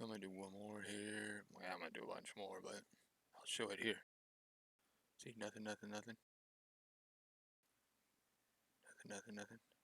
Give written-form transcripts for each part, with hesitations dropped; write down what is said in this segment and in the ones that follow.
I'm gonna do one more here. Well, I'm gonna do a bunch more, but I'll show it here. See, nothing. Nothing.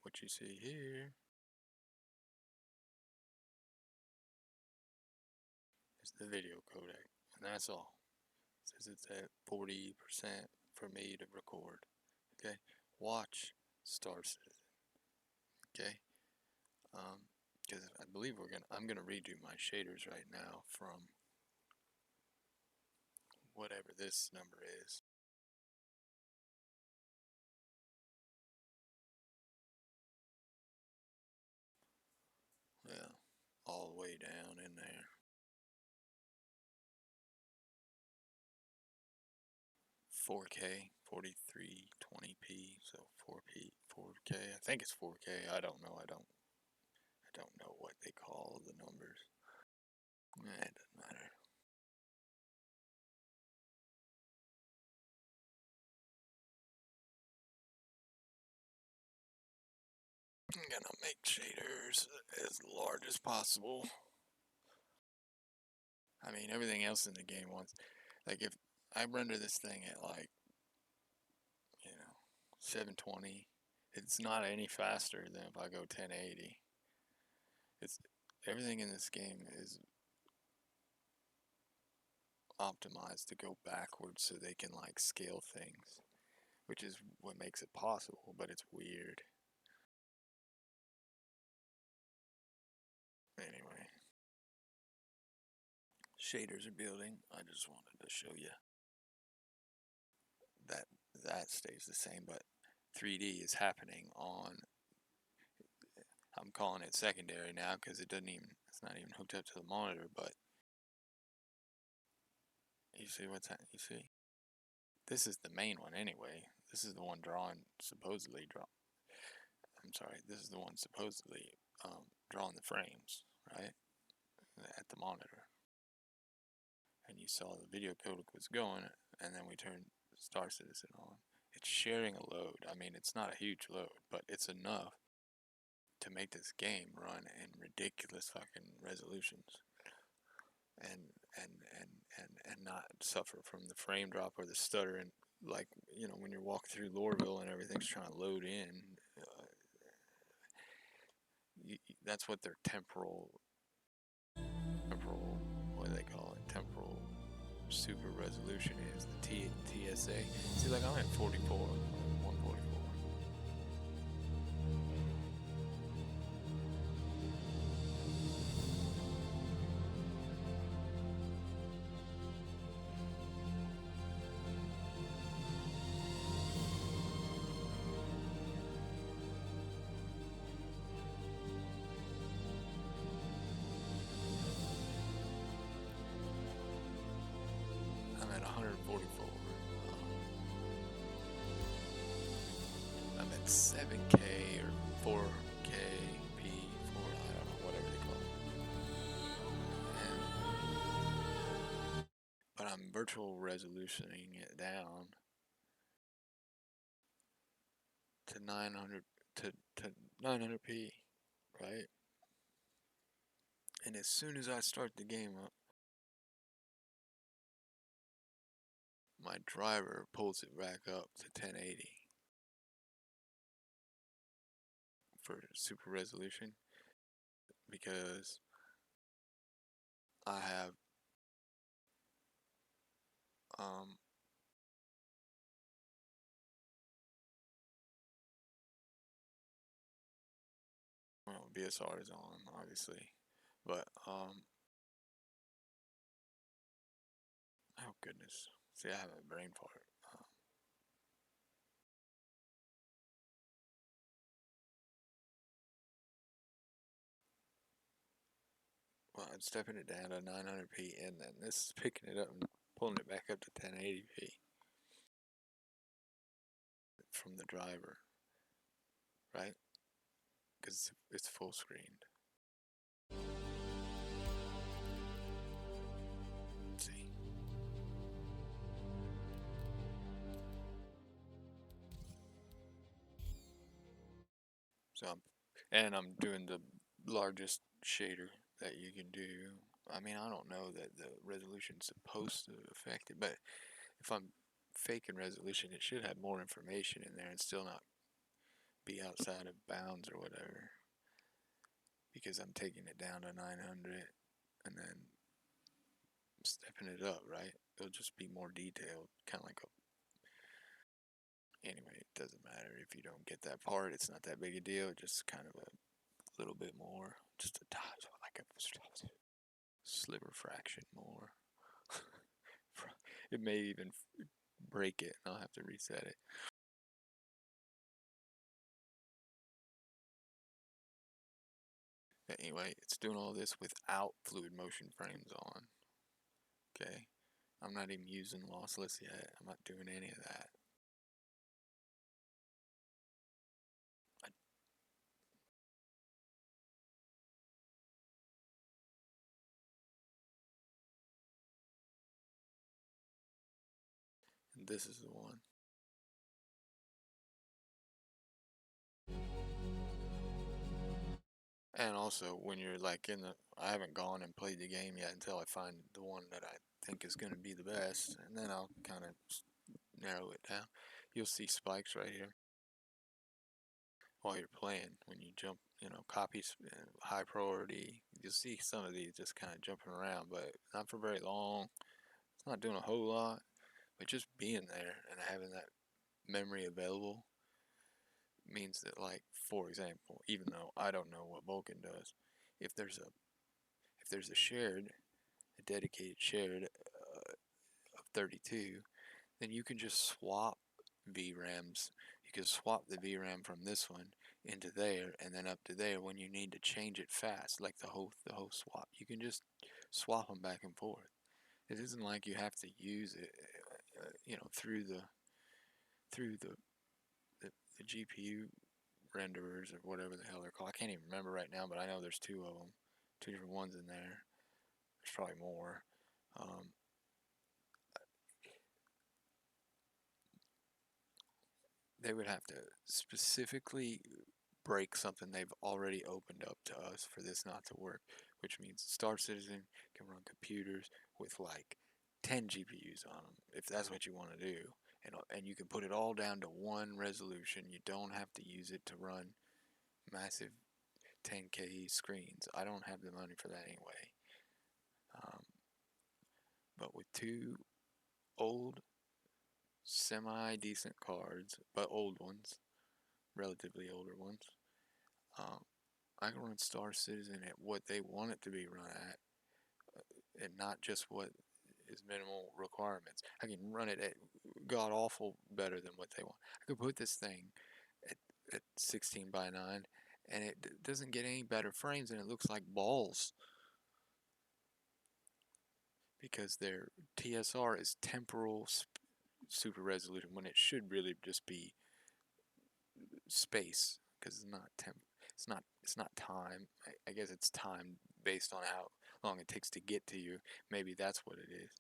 What you see here is the video codec, and that's all. It says it's at 40% for me to record. Okay, watch starcitizen. Okay, because I believe I'm gonna redo my shaders right now from whatever this number is. Yeah, all the way down in there. 4K, 4320p, so 4K. I think it's 4K. I don't know. I don't know what they call the numbers. It doesn't matter. I'm gonna make shaders as large as possible. I mean, everything else in the game wants, like, if I render this thing at, like, 720, it's not any faster than if I go 1080. It's everything in this game is optimized to go backwards so they can, like, scale things, which is what makes it possible, but it's weird. Anyway, shaders are building. I just wanted to show you that that stays the same, but 3D is happening on, I'm calling it secondary now because it's not even hooked up to the monitor, but you see you see? This is the main one anyway. This is the one this is the one supposedly drawing the frames, right? At the monitor. And you saw the video codec was going, and then we turned starcitizen on. It's sharing a load. I mean, it's not a huge load, but it's enough to make this game run in ridiculous fucking resolutions and not suffer from the frame drop or the stutter. And like, when you're walking through Lorville and everything's trying to load in, that's what their temporal, what do they call it, temporal super resolution is, the TSA. See, like, I'm at 44, 144. I'm at 144. I'm at 7K or 4K P4, I don't know, whatever they call it. But I'm virtual resolutioning it down to 900p, right? And as soon as I start the game up, my driver pulls it back up to 1080 for super resolution, because I have well, BSR is on, obviously, but oh goodness, see, I have a brain fart. Well, I'm stepping it down to 900p, and then this is picking it up and pulling it back up to 1080p from the driver, right? Because it's full screened. Let's see. So I'm doing the largest shader that you can do. I mean, I don't know that the resolution's supposed to affect it, but if I'm faking resolution, it should have more information in there and still not be outside of bounds or whatever. Because I'm taking it down to 900 and then stepping it up, right? It'll just be more detailed, kind of like a... Anyway, it doesn't matter if you don't get that part. It's not that big a deal. Just kind of a little bit more, just a touch, like a sliver fraction more. It may even break it, and I'll have to reset it. But anyway, it's doing all this without fluid motion frames on. Okay, I'm not even using lossless yet. I'm not doing any of that. And this is the one. And also, when you're like in the... I haven't gone and played the game yet until I find the one that I think is going to be the best, and then I'll kind of narrow it down. You'll see spikes right here while you're playing. When you jump, copies, high priority, you'll see some of these just kind of jumping around, but not for very long. It's not doing a whole lot, but just being there and having that memory available means that, like, for example, even though I don't know what Vulcan does, if there's a dedicated shared of 32, then you can just swap VRAMs. You can swap the VRAM from this one into there and then up to there when you need to change it fast, like the whole swap. You can just swap them back and forth. It isn't like you have to use it, through the GPU renderers or whatever the hell they're called. I can't even remember right now, but I know there's two of them, two different ones in there. There's probably more. They would have to specifically break something they've already opened up to us for this not to work, which means starcitizen can run computers with like 10 GPUs on them, if that's what you want to do, and you can put it all down to one resolution. You don't have to use it to run massive 10K screens. I don't have the money for that anyway. But with two old, semi-decent cards, but old ones, relatively older ones, I can run starcitizen at what they want it to be run at, and not just what is minimal requirements. I can run it at god awful better than what they want. I could put this thing at 16 by 9 and it doesn't get any better frames and it looks like balls because their TSR is temporal super resolution when it should really just be space, because it's not time. I guess it's time based on how long it takes to get to you. Maybe that's what it is.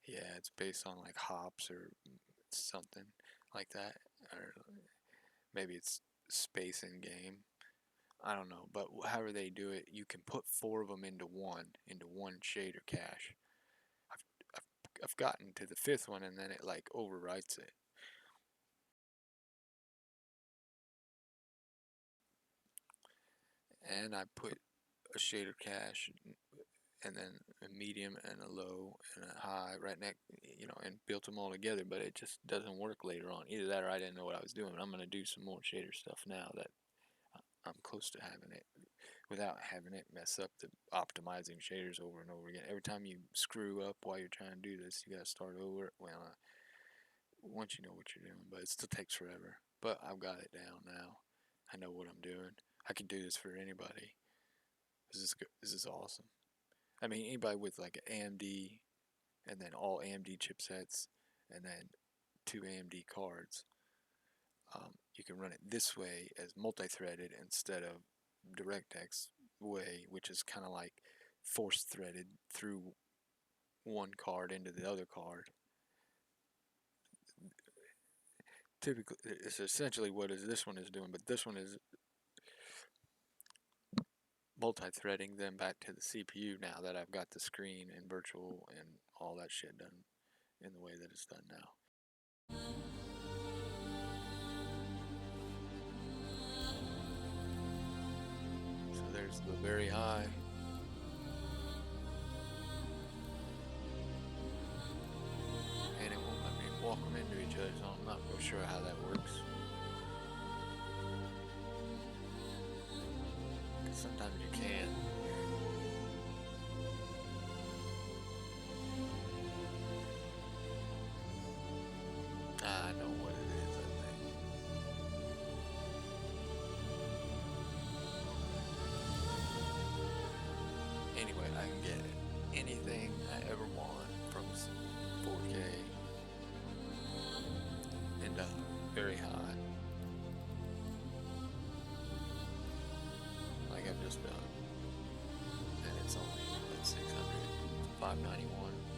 Yeah, it's based on like hops or something like that, or maybe it's space in game. I don't know, but however they do it, you can put 4 of them into one shader cache. I've gotten to the 5th one and then it like overwrites it. And I put a shader cache and then a medium and a low and a high right next, and built them all together, but it just doesn't work later on. Either that or I didn't know what I was doing. I'm going to do some more shader stuff now that I'm close to having it, without having it mess up the optimizing shaders over and over again. Every time you screw up while you're trying to do this, you got to start over. Well, once you know what you're doing, but it still takes forever. But I've got it down now. I know what I'm doing. I can do this for anybody. This is awesome. I mean, anybody with like an AMD and then all AMD chipsets and then 2 AMD cards, you can run it this way as multi-threaded instead of DirectX way, which is kind of like force threaded through one card into the other card. Typically, it's essentially what this one is doing, but this one is multi-threading them back to the CPU now that I've got the screen and virtual and all that shit done in the way that it's done now. So there's the very high. And it won't let me walk them into each other, so I'm not real sure how that works. Because sometimes you can. I know what it is, I think. Anyway, I can get anything I ever want from 4K and very high, like I've just done, and it's only at 600, 591.